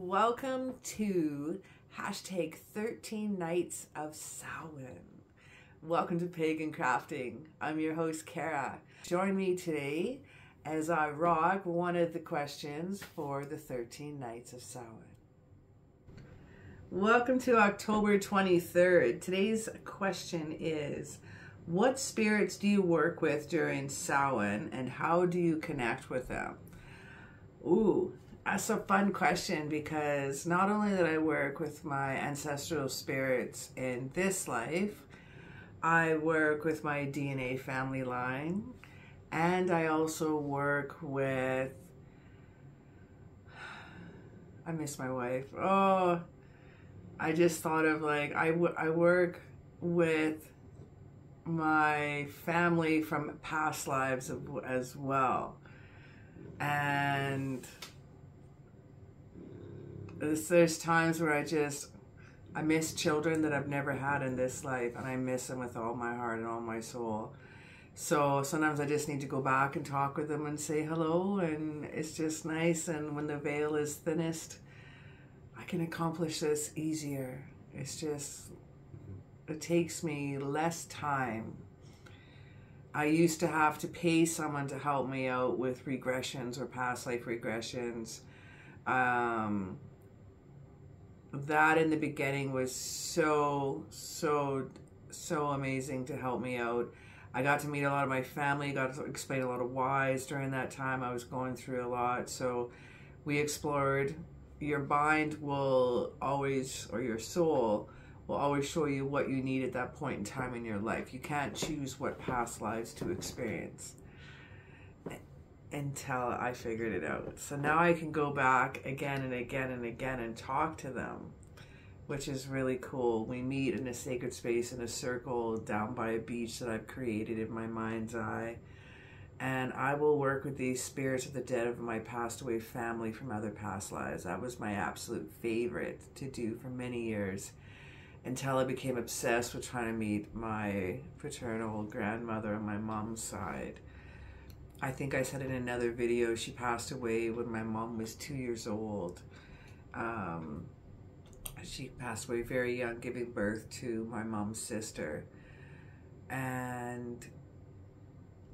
Welcome to hashtag 13 Nights of Samhain. Welcome to Pagan Crafting. I'm your host, Cara. Join me today as I rock one of the questions for the 13 Nights of Samhain. Welcome to October 23rd. Today's question is, what spirits do you work with during Samhain and how do you connect with them? Ooh, that's a fun question because not only that I work with my ancestral spirits in this life, I work with my DNA family line, and I also work with, I miss my wife. Oh, I just thought of like, I work with my family from past lives as well. And there's times where I miss children that I've never had in this life, and I miss them with all my heart and all my soul. So sometimes I just need to go back and talk with them and say hello, and it's just nice. And when the veil is thinnest, I can accomplish this easier. It's just, it takes me less time. I used to have to pay someone to help me out with regressions or past life regressions. That in the beginning was so amazing to help me out. I got to meet a lot of my family, got to explain a lot of whys during that time. I was going through a lot. So we explored, your mind will always, or your soul will always show you what you need at that point in time in your life. You can't choose what past lives to experience until I figured it out. So now I can go back again and again and again and talk to them, which is really cool. We meet in a sacred space in a circle down by a beach that I've created in my mind's eye. And I will work with these spirits of the dead of my passed away family from other past lives. That was my absolute favorite to do for many years, until I became obsessed with trying to meet my paternal grandmother on my mom's side. I think I said in another video, she passed away when my mom was 2 years old. She passed away very young, giving birth to my mom's sister. And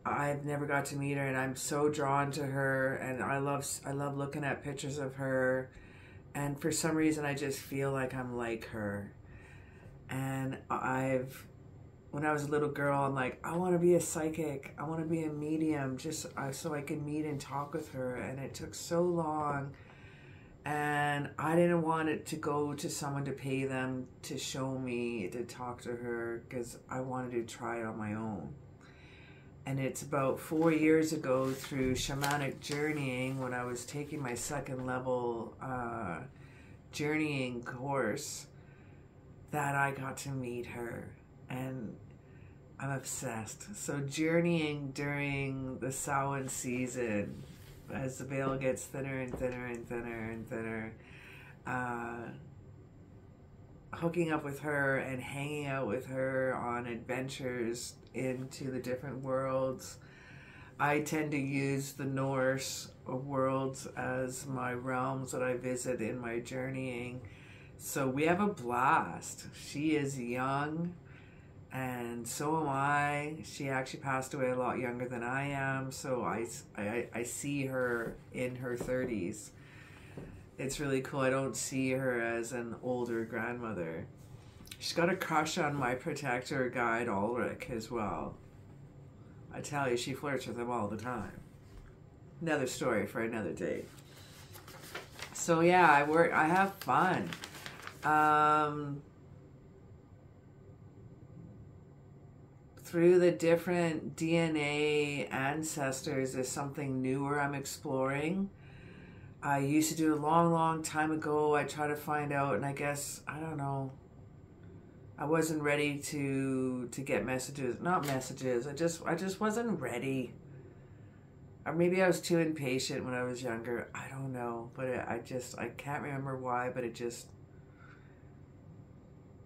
I've never got to meet her, and I'm so drawn to her, and I love looking at pictures of her. And for some reason, I just feel like I'm like her. And when I was a little girl, I'm like, I want to be a psychic. I want to be a medium, just so I can meet and talk with her. And it took so long. And I didn't want it to go to someone to pay them to show me, to talk to her, because I wanted to try it on my own. And it's about 4 years ago through shamanic journeying, when I was taking my second level journeying course, that I got to meet her, and I'm obsessed. So journeying during the Samhain season, as the veil gets thinner and thinner and thinner and thinner, hooking up with her and hanging out with her on adventures into the different worlds. I tend to use the Norse worlds as my realms that I visit in my journeying. So we have a blast. She is young, and so am I. She actually passed away a lot younger than I am, so I see her in her 30s. It's really cool. I don't see her as an older grandmother. She's got a crush on my protector guide, Ulrich, as well. I tell you, she flirts with him all the time. Another story for another day. So yeah, I have fun. Through the different DNA ancestors is something newer I'm exploring. I used to do it a long time ago. I try to find out, and I guess, I don't know, I wasn't ready to get messages. Not messages, I just wasn't ready. Or maybe I was too impatient when I was younger. I don't know, but I can't remember why, but it just,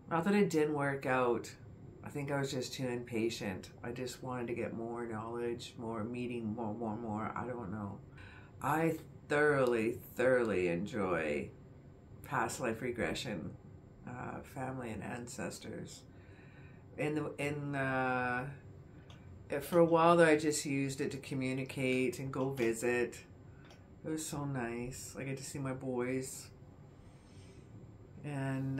not that it didn't work out. I think I was just too impatient. I just wanted to get more knowledge, more meeting, more. I don't know. I thoroughly enjoy past life regression, family and ancestors. For a while though, I just used it to communicate and go visit. It was so nice. I get to see my boys. And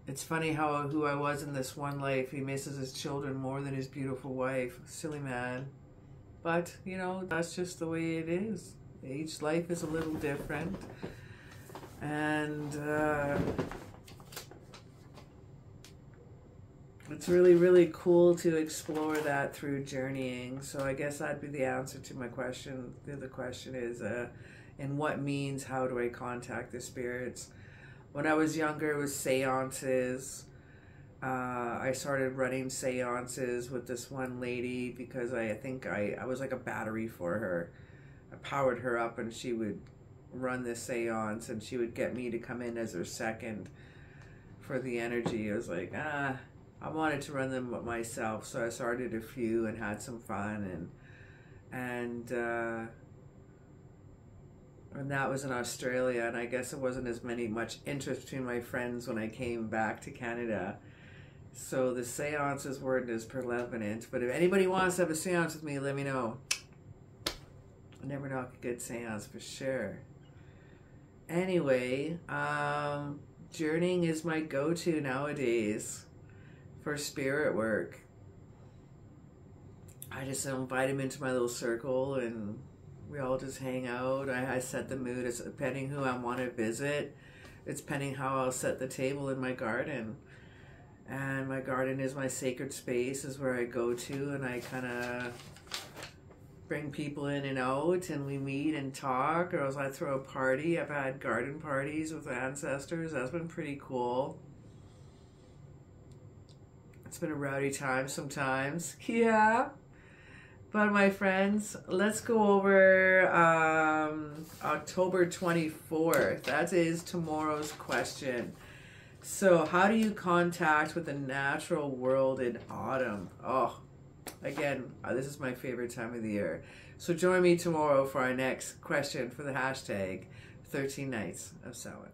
it's funny how who I was in this one life, he misses his children more than his beautiful wife. Silly man. But, you know, that's just the way it is. Each life is a little different. And it's really, really cool to explore that through journeying. So I guess that'd be the answer to my question. The other question is, in what means, how do I contact the spirits? When I was younger, it was seances. I started running seances with this one lady because I think I was like a battery for her. I powered her up and she would run this seance and she would get me to come in as her second for the energy. I was like, I wanted to run them myself, so I started a few and had some fun, and that was in Australia, and I guess it wasn't as much interest between my friends when I came back to Canada. So the seances weren't as prevalent, but if anybody wants to have a seance with me, let me know. I never knock a good seance for sure. Anyway, journeying is my go-to nowadays for spirit work. I just invite them into my little circle and we all just hang out. I set the mood. It's depending who I want to visit. It's depending how I'll set the table in my garden. And my garden is my sacred space, is where I go to, and I kind of bring people in and out, and we meet and talk, or else I throw a party. I've had garden parties with ancestors. That's been pretty cool. It's been a rowdy time sometimes. Yeah. But my friends, let's go over October 24th. That is tomorrow's question. So how do you contact with the natural world in autumn? Oh, again, this is my favorite time of the year. So join me tomorrow for our next question for the hashtag 13 Nights of Samhain.